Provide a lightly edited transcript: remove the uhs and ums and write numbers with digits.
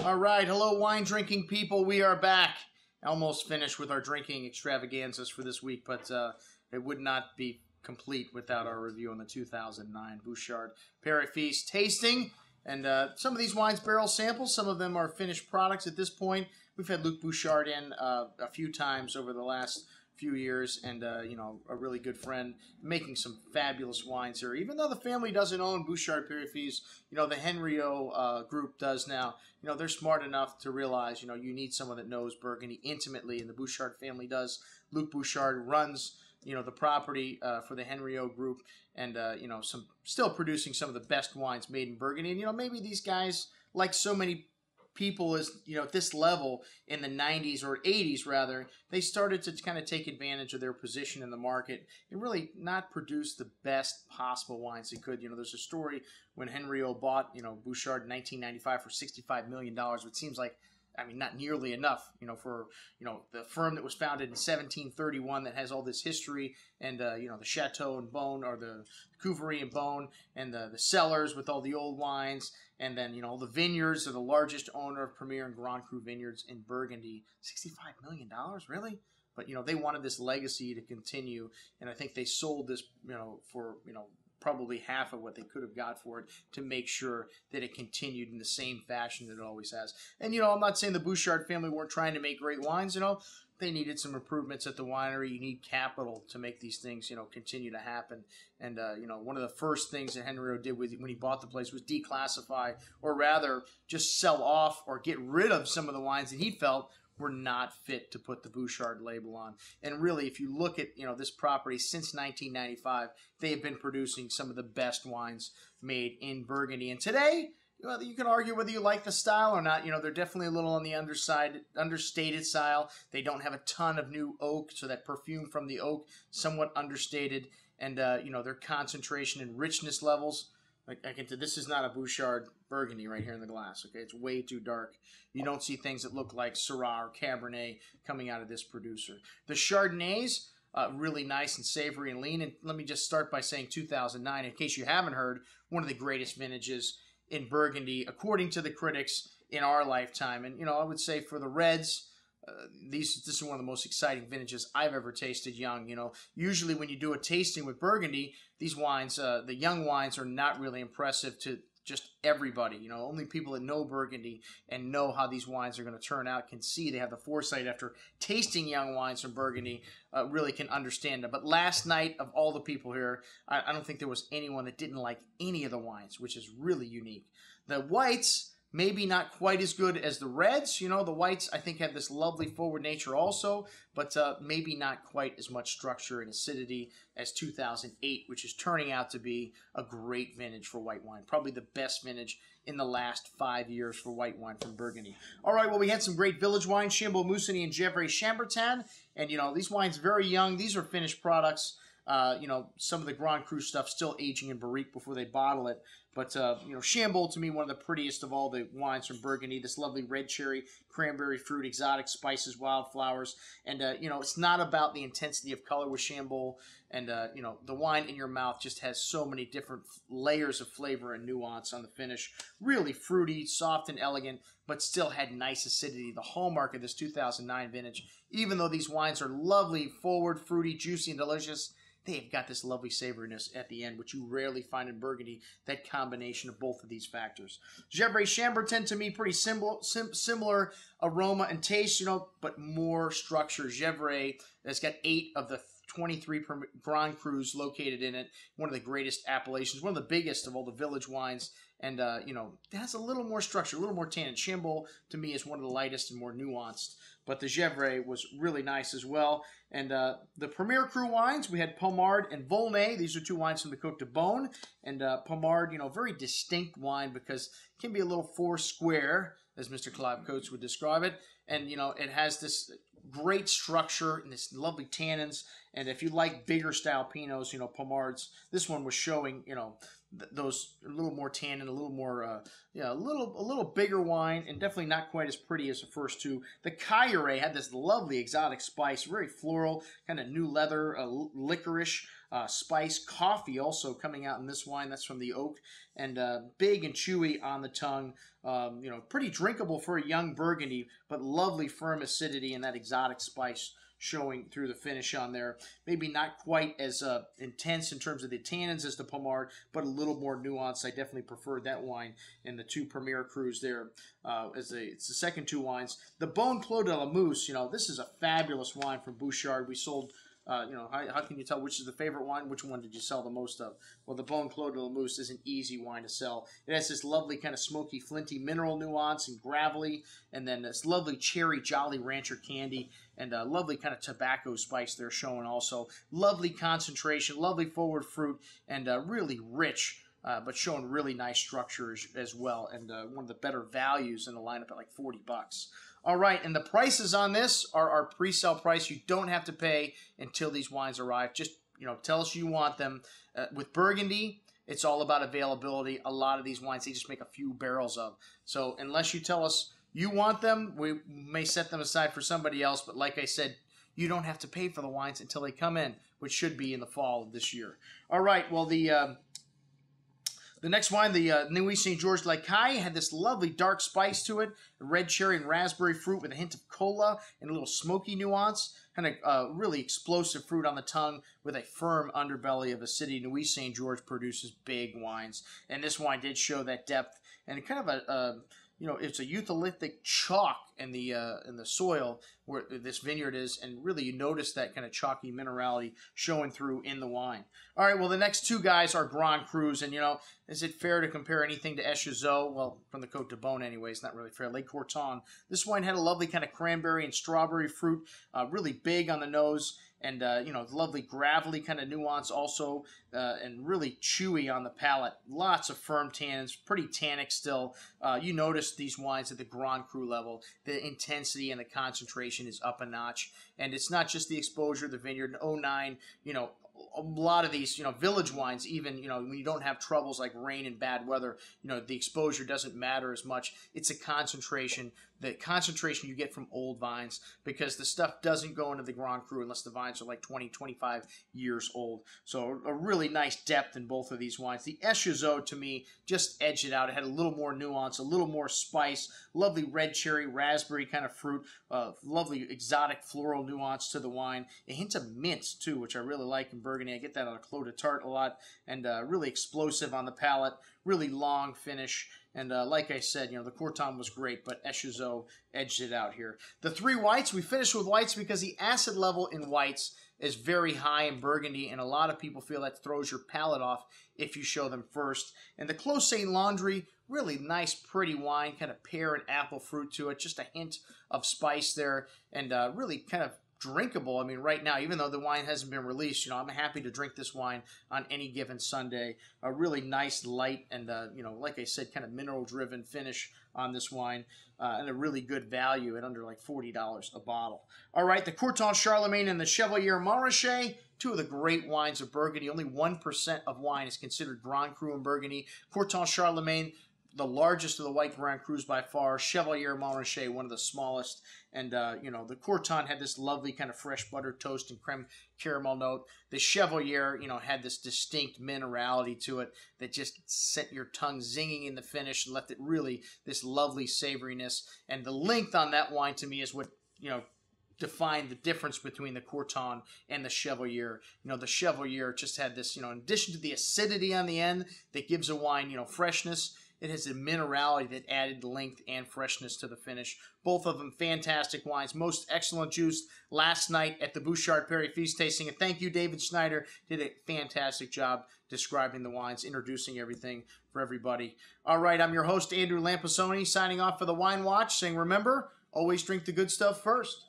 All right, hello wine drinking people. We are back. Almost finished with our drinking extravaganzas for this week, but it would not be complete without our review on the 2009 Bouchard Pere Feast tasting. And some of these wines barrel samples. Some of them are finished products at this point. We've had Luc Bouchard in a few times over the last few years, and you know, a really good friend, making some fabulous wines here. Even though the family doesn't own Bouchard Pere Feast, you know, the Henriot group does now. You know, they're smart enough to realize, you know, you need someone that knows Burgundy intimately, and the Bouchard family does. Luc Bouchard runs, you know, the property for the Henriot group, and you know, still producing some of the best wines made in Burgundy. And you know, maybe these guys, like so many people, is, you know, at this level in the 90s or 80s rather, they started to kind of take advantage of their position in the market and really not produce the best possible wines they could. You know, there's a story when Henriot bought, you know, Bouchard in 1995 for $65 million, which seems like, I mean, not nearly enough, you know, for, you know, the firm that was founded in 1731 that has all this history, and, you know, the Chateau and Beaune, or the Couverie and Beaune, and the cellars with all the old wines, and then, you know, the vineyards are the largest owner of Premier and Grand Cru vineyards in Burgundy. $65 million, really? But, you know, they wanted this legacy to continue, and I think they sold this, you know, for, you know, probably half of what they could have got for it to make sure that it continued in the same fashion that it always has. And, you know, I'm not saying the Bouchard family weren't trying to make great wines. You know, they needed some improvements at the winery. You need capital to make these things, you know, continue to happen. And, you know, one of the first things that Henriot did when he bought the place was declassify, or rather just sell off or get rid of some of the wines that he felt were not fit to put the Bouchard label on. And really, if you look at, you know, this property since 1995, they have been producing some of the best wines made in Burgundy. And today, well, you can argue whether you like the style or not. You know, they're definitely a little on the understated style. They don't have a ton of new oak, so that perfume from the oak, somewhat understated. And, you know, their concentration and richness levels, this is not a Bouchard Burgundy right here in the glass, okay? It's way too dark. You don't see things that look like Syrah or Cabernet coming out of this producer. The Chardonnays, really nice and savory and lean. And let me just start by saying 2009, in case you haven't heard, one of the greatest vintages in Burgundy, according to the critics, in our lifetime. And, you know, I would say for the reds, this is one of the most exciting vintages I've ever tasted young. You know, usually when you do a tasting with Burgundy, these wines, the young wines, are not really impressive to just everybody. You know, only people that know Burgundy and know how these wines are going to turn out can see. They have the foresight after tasting young wines from Burgundy, really can understand them. But last night, of all the people here, I don't think there was anyone that didn't like any of the wines, which is really unique. The whites, maybe not quite as good as the reds. You know, the whites, I think, have this lovely forward nature also, but maybe not quite as much structure and acidity as 2008, which is turning out to be a great vintage for white wine. Probably the best vintage in the last 5 years for white wine from Burgundy. All right, well, we had some great village wines, Chambolle Musigny and Gevrey Chambertin. And, you know, these wines very young. These are finished products. You know, some of the Grand Cru stuff still aging in barrique before they bottle it. But, you know, Chambolle, to me, one of the prettiest of all the wines from Burgundy. This lovely red cherry, cranberry fruit, exotic spices, wildflowers. And, you know, it's not about the intensity of color with Chambolle. And, you know, the wine in your mouth just has so many different layers of flavor and nuance on the finish. Really fruity, soft, and elegant, but still had nice acidity. The hallmark of this 2009 vintage, even though these wines are lovely, forward, fruity, juicy, and delicious, they've got this lovely savoriness at the end, which you rarely find in Burgundy, that combination of both of these factors. Gevrey Chambertin, to me, pretty similar aroma and taste, you know, but more structure. Gevrey has got 8 of the 23 Grand Crus located in it. One of the greatest appellations, one of the biggest of all the village wines. And, you know, it has a little more structure, a little more tannin. Chambolle, to me, is one of the lightest and more nuanced. But the Gevrey was really nice as well. And the Premier Cru wines, we had Pommard and Volnay. These are 2 wines from the Côte de Beaune. And Pommard, you know, very distinct wine because it can be a little 4 square, as Mr. Clive Coates would describe it. And, you know, it has this great structure and this lovely tannins. And if you like bigger style Pinots, Pomards, this one was showing, those a little more tannin, a little more, a little bigger wine, and definitely not quite as pretty as the first two. The Cayure had this lovely exotic spice, very floral, kind of new leather, licorice spice. Coffee also coming out in this wine. That's from the oak, and big and chewy on the tongue. Pretty drinkable for a young Burgundy, but lovely firm acidity and that exotic spice showing through the finish on there. Maybe not quite as intense in terms of the tannins as the Pommard, but a little more nuanced. I definitely preferred that wine in the two Premier Crus there. It's the second two wines. The Bon Clos de la Mousse, this is a fabulous wine from Bouchard. We sold... how can you tell which is the favorite wine? Which one did you sell the most of? Well, the Bon Clos de la Mousse is an easy wine to sell. It has this lovely kind of smoky, flinty mineral nuance and gravelly, and then this lovely cherry Jolly Rancher candy, and a lovely kind of tobacco spice they're showing also. Lovely concentration, lovely forward fruit, and really rich, but showing really nice structure as well, and one of the better values in the lineup at like $40. All right, and the prices on this are our pre-sale price. You don't have to pay until these wines arrive. Just, tell us you want them. With Burgundy, it's all about availability. A lot of these wines, they just make a few barrels of. So unless you tell us you want them, we may set them aside for somebody else. But like I said, you don't have to pay for the wines until they come in, which should be in the fall of this year. All right, well, the next wine, the Nuit Saint Georges L'Écaille, had this lovely dark spice to it, red cherry and raspberry fruit with a hint of cola and a little smoky nuance, kind of really explosive fruit on the tongue with a firm underbelly of acidity. Nuit Saint Georges produces big wines, and this wine did show that depth and kind of it's a euthylitic chalk in the soil where this vineyard is, and really you notice that kind of chalky minerality showing through in the wine. All right, well, the next two guys are Grand Crus, and is it fair to compare anything to Echezot? Well, from the Côte de Beaune anyway, it's not really fair. Lake Courton. This wine had a lovely kind of cranberry and strawberry fruit, really big on the nose, and lovely gravelly kind of nuance also, and really chewy on the palate. Lots of firm tannins, pretty tannic still. You notice these wines at the Grand Cru level, the intensity and the concentration is up a notch, and it's not just the exposure of the vineyard. In 09, a lot of these, village wines, even, when you don't have troubles like rain and bad weather, the exposure doesn't matter as much. It's a concentration, the concentration you get from old vines, because the stuff doesn't go into the Grand Cru unless the vines are like 20, 25 years old. So a really nice depth in both of these wines. The Echezot, to me, just edged it out. It had a little more nuance, a little more spice, lovely red cherry, raspberry kind of fruit, lovely exotic floral nuance to the wine. A hint of mint, too, which I really like in Burgundy. I get that on a Clos de Tart a lot, and really explosive on the palate, really long finish. And like I said, the Courton was great, but Echezot edged it out here. The three whites, we finished with whites because the acid level in whites is very high in Burgundy, and a lot of people feel that throws your palate off if you show them first. And the Clos Saint Landry, really nice, pretty wine, kind of pear and apple fruit to it, just a hint of spice there, and really kind of drinkable. I mean, right now, even though the wine hasn't been released, I'm happy to drink this wine on any given Sunday. A really nice, light, and, like I said, kind of mineral-driven finish on this wine, and a really good value at under like $40 a bottle. All right, the Courton Charlemagne and the Chevalier Montrachet, two of the great wines of Burgundy. Only 1% of wine is considered Grand Cru in Burgundy. Courton Charlemagne, the largest of the white Grand Crus by far. Chevalier Montrachet, one of the smallest. And, the Courton had this lovely kind of fresh butter toast and creme caramel note. The Chevalier, had this distinct minerality to it that just sent your tongue zinging in the finish and left it really this lovely savoriness. And the length on that wine to me is what, define the difference between the Courton and the Chevalier. The Chevalier just had this, in addition to the acidity on the end that gives a wine, freshness, it has a minerality that added length and freshness to the finish. Both of them fantastic wines. Most excellent juice last night at the Bouchard Pere Feast Tasting. And thank you, David Schneider. Did a fantastic job describing the wines, introducing everything for everybody. All right, I'm your host, Andrew Lamposoni, signing off for the Wine Watch, saying remember, always drink the good stuff first.